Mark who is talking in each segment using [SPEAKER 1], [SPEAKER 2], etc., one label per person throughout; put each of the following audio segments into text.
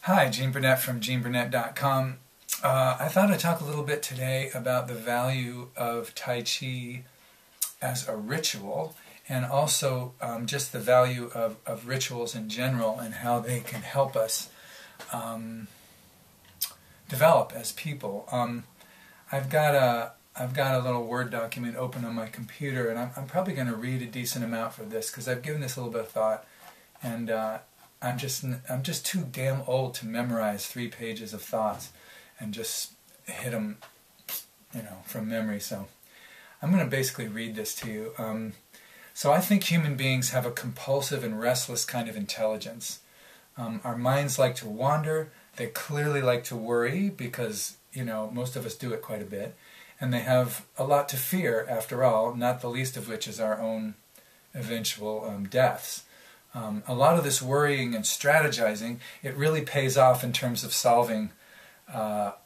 [SPEAKER 1] Hi, Gene Burnett from GeneBurnett.com. I thought I'd talk a little bit today about the value of Tai Chi as a ritual, and also just the value of rituals in general and how they can help us develop as people. I've got a little Word document open on my computer, and I'm probably going to read a decent amount for this because I've given this a little bit of thought, and I'm just too damn old to memorize 3 pages of thoughts and just hit them, from memory. So I'm going to basically read this to you. So I think human beings have a compulsive and restless kind of intelligence. Our minds like to wander. They clearly like to worry because, most of us do it quite a bit. And they have a lot to fear, after all, not the least of which is our own eventual deaths. A lot of this worrying and strategizing, it really pays off in terms of solving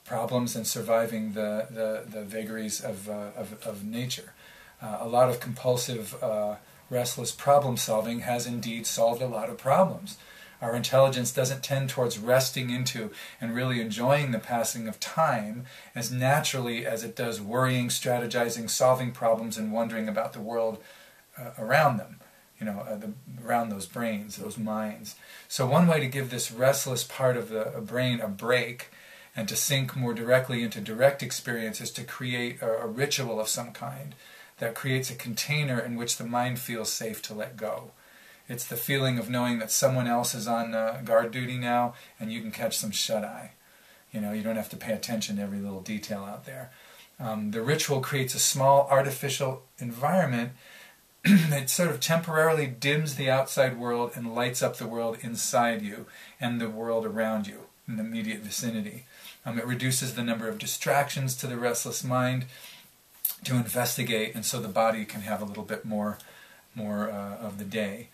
[SPEAKER 1] problems and surviving the vagaries of nature. A lot of compulsive, restless problem solving has indeed solved a lot of problems. Our intelligence doesn't tend towards resting into and really enjoying the passing of time as naturally as it does worrying, strategizing, solving problems, and wondering about the world around them. Around those brains, those minds. So one way to give this restless part of the brain a break and to sink more directly into direct experience is to create a ritual of some kind that creates a container in which the mind feels safe to let go. It's the feeling of knowing that someone else is on guard duty now and you can catch some shut-eye. You don't have to pay attention to every little detail out there. The ritual creates a small artificial environment it sort of temporarily dims the outside world and lights up the world inside you and the world around you in the immediate vicinity. It reduces the number of distractions to the restless mind to investigate, and so the body can have a little bit more of the day.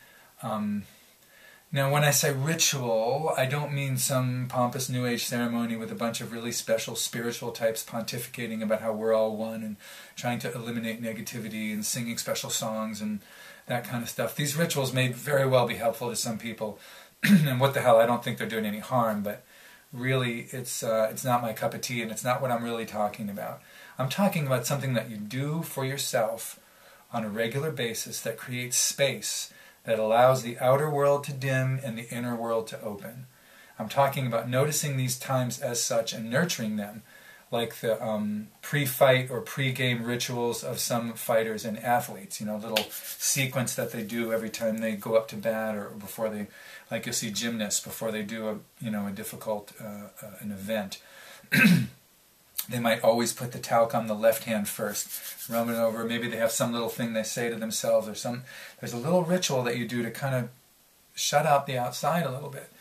[SPEAKER 1] Now, when I say ritual, I don't mean some pompous New Age ceremony with a bunch of really special spiritual types pontificating about how we're all one and trying to eliminate negativity and singing special songs and that kind of stuff. These rituals may very well be helpful to some people, and what the hell, I don't think they're doing any harm, but really it's not my cup of tea, and it's not what I'm really talking about. I'm talking about something that you do for yourself on a regular basis that creates space that allows the outer world to dim and the inner world to open. I'm talking about noticing these times as such and nurturing them, like the pre-fight or pre-game rituals of some fighters and athletes, little sequence that they do every time they go up to bat or before they, like you'll see gymnasts, before they do a difficult an event. They might always put the talc on the left hand first, rub it over. Maybe they have some little thing they say to themselves, or there's a little ritual that you do to kind of shut out the outside a little bit.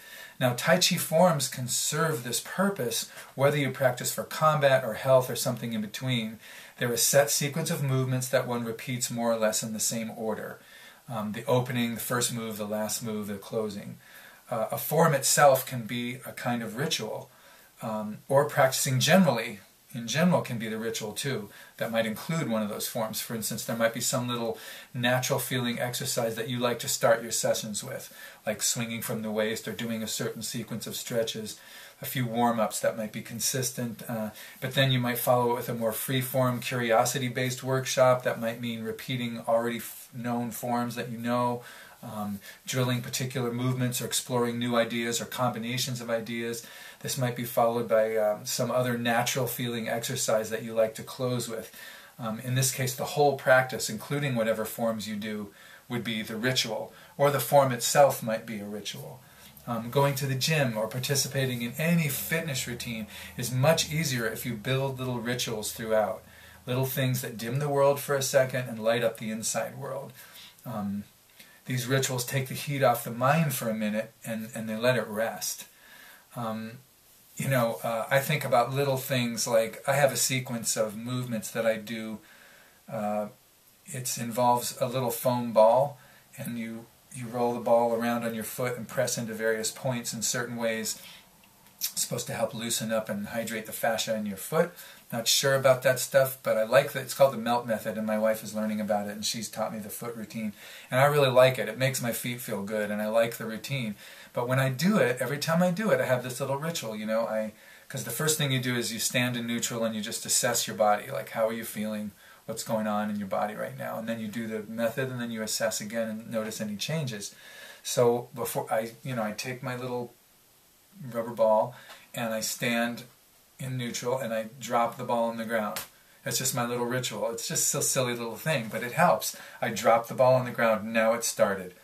[SPEAKER 1] Now, Tai Chi forms can serve this purpose, whether you practice for combat or health or something in between. There is a set sequence of movements that one repeats more or less in the same order. The opening, the first move, the last move, the closing. A form itself can be a kind of ritual, or practicing in general can be the ritual too, that might include one of those forms. For instance, there might be some little natural feeling exercise that you like to start your sessions with, like swinging from the waist or doing a certain sequence of stretches, a few warm-ups that might be consistent, but then you might follow it with a more free-form, curiosity-based workshop that might mean repeating already known forms that you know, drilling particular movements or exploring new ideas or combinations of ideas. This might be followed by some other natural feeling exercise that you like to close with. In this case, the whole practice, including whatever forms you do, would be the ritual, or the form itself might be a ritual. Going to the gym or participating in any fitness routine is much easier if you build little rituals throughout. Little things that dim the world for a second and light up the inside world. These rituals take the heat off the mind for a minute and they let it rest. I think about little things like I have a sequence of movements that I do. It involves a little foam ball, and you roll the ball around on your foot and press into various points in certain ways It's supposed to help loosen up and hydrate the fascia in your foot. Not sure about that stuff, but I like that. It's called the melt method, and my wife is learning about it, and she's taught me the foot routine. And I really like it. It makes my feet feel good, and I like the routine. But when I do it, every time I do it, I have this little ritual, you know, because the first thing you do is you stand in neutral and you just assess your body, like how are you feeling, what's going on in your body right now. And then you do the method, and then you assess again and notice any changes. So before I take my little rubber ball and I stand in neutral and I drop the ball on the ground. It's just my little ritual. It's just a silly little thing, but it helps. I drop the ball on the ground. Now it started.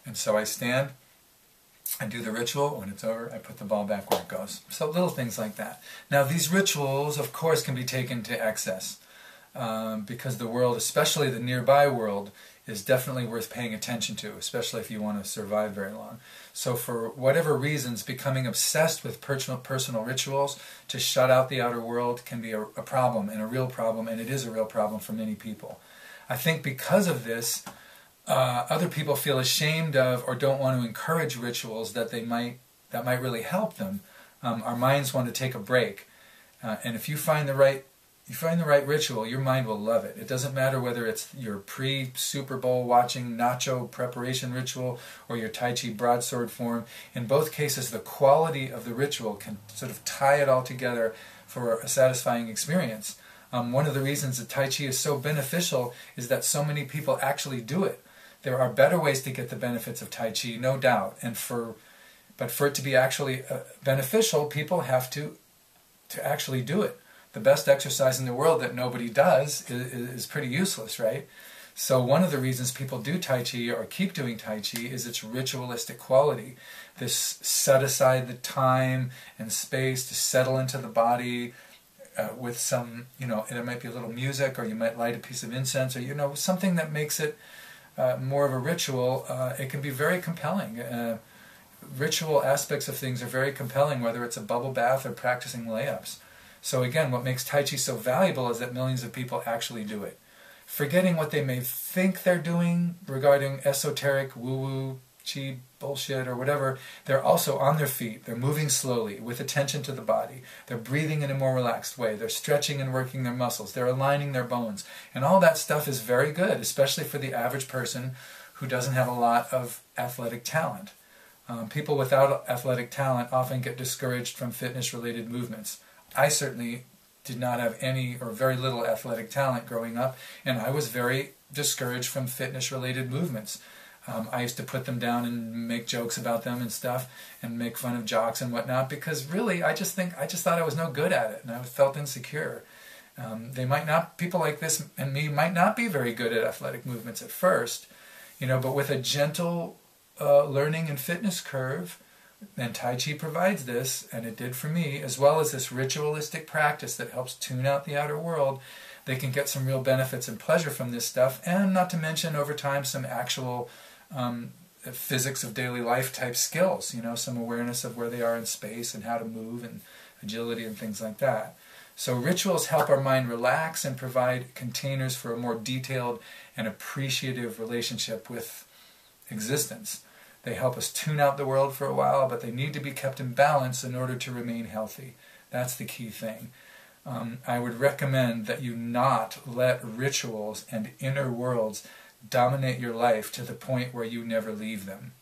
[SPEAKER 1] And so I stand, I do the ritual. When it's over, I put the ball back where it goes. So little things like that. Now these rituals, of course, can be taken to excess because the world, especially the nearby world, is definitely worth paying attention to, especially if you want to survive very long. So for whatever reasons, becoming obsessed with personal rituals to shut out the outer world can be a problem, and a real problem, and it is a real problem for many people. I think because of this, other people feel ashamed of or don't want to encourage rituals that might really help them. Our minds want to take a break, and if you find the right ritual, your mind will love it. It doesn't matter whether it's your pre-Super Bowl watching nacho preparation ritual or your Tai Chi broadsword form. In both cases, the quality of the ritual can sort of tie it all together for a satisfying experience. One of the reasons that Tai Chi is so beneficial is that so many people actually do it. There are better ways to get the benefits of Tai Chi, no doubt. But for it to be actually beneficial, people have to actually do it. The best exercise in the world that nobody does is pretty useless, right? So one of the reasons people do Tai Chi or keep doing Tai Chi is its ritualistic quality. This set aside the time and space to settle into the body with some, there might be a little music, or you might light a piece of incense, or, something that makes it more of a ritual. It can be very compelling. Ritual aspects of things are very compelling, whether it's a bubble bath or practicing layups. So again, what makes Tai Chi so valuable is that millions of people actually do it. Forgetting what they may think they're doing regarding esoteric woo-woo, chi bullshit or whatever, they're also on their feet. They're moving slowly with attention to the body. They're breathing in a more relaxed way. They're stretching and working their muscles. They're aligning their bones. And all that stuff is very good, especially for the average person who doesn't have a lot of athletic talent. People without athletic talent often get discouraged from fitness-related movements. I certainly did not have any or very little athletic talent growing up, and I was very discouraged from fitness-related movements. I used to put them down and make jokes about them and stuff, and make fun of jocks and whatnot, because really, I just thought I was no good at it, and I felt insecure. People like this and me might not be very good at athletic movements at first, but with a gentle learning and fitness curve. And Tai Chi provides this, and it did for me, as well as this ritualistic practice that helps tune out the outer world. They can get some real benefits and pleasure from this stuff, and not to mention over time some actual physics of daily life type skills, some awareness of where they are in space and how to move and agility and things like that. So rituals help our mind relax and provide containers for a more detailed and appreciative relationship with existence. They help us tune out the world for a while, but they need to be kept in balance in order to remain healthy. That's the key thing. I would recommend that you not let rituals and inner worlds dominate your life to the point where you never leave them.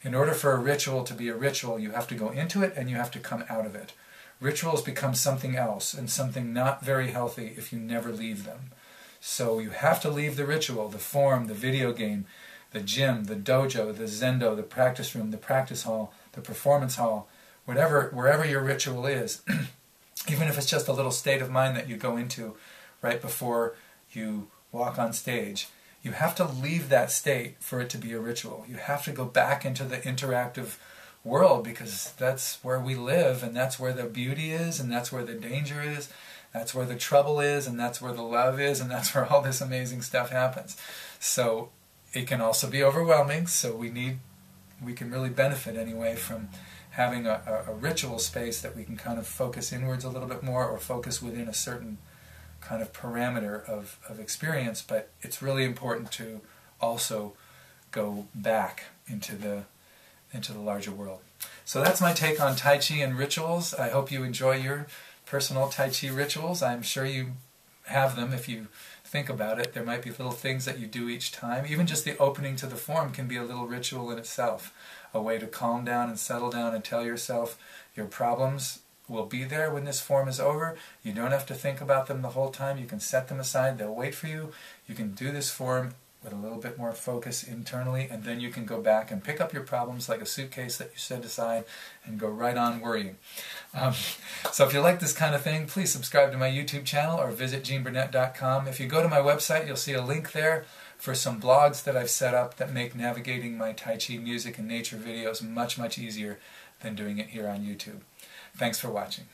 [SPEAKER 1] In order for a ritual to be a ritual, you have to go into it and you have to come out of it. Rituals become something else and something not very healthy if you never leave them. So you have to leave the ritual, the form, the video game, the gym, the dojo, the zendo, the practice room, the practice hall, the performance hall, wherever your ritual is, even if it's just a little state of mind that you go into right before you walk on stage, you have to leave that state for it to be a ritual. You have to go back into the interactive world, because that's where we live, and that's where the beauty is, and that's where the danger is, that's where the trouble is, and that's where the love is, and that's where all this amazing stuff happens. So it can also be overwhelming, so we can really benefit anyway from having a ritual space that we can kind of focus inwards a little bit more, or focus within a certain kind of parameter of experience. But it's really important to also go back into the larger world. So that's my take on Tai Chi and rituals. I hope you enjoy your personal Tai Chi rituals. I'm sure you have them if you think about it. There might be little things that you do each time. Even just the opening to the form can be a little ritual in itself. A way to calm down and settle down and tell yourself your problems will be there when this form is over. You don't have to think about them the whole time. You can set them aside. They'll wait for you. You can do this form with a little bit more focus internally, and then you can go back and pick up your problems like a suitcase that you set aside and go right on worrying. So if you like this kind of thing, please subscribe to my YouTube channel or visit GeneBurnett.com. If you go to my website, you'll see a link there for some blogs that I've set up that make navigating my Tai Chi music and nature videos much, much easier than doing it here on YouTube. Thanks for watching.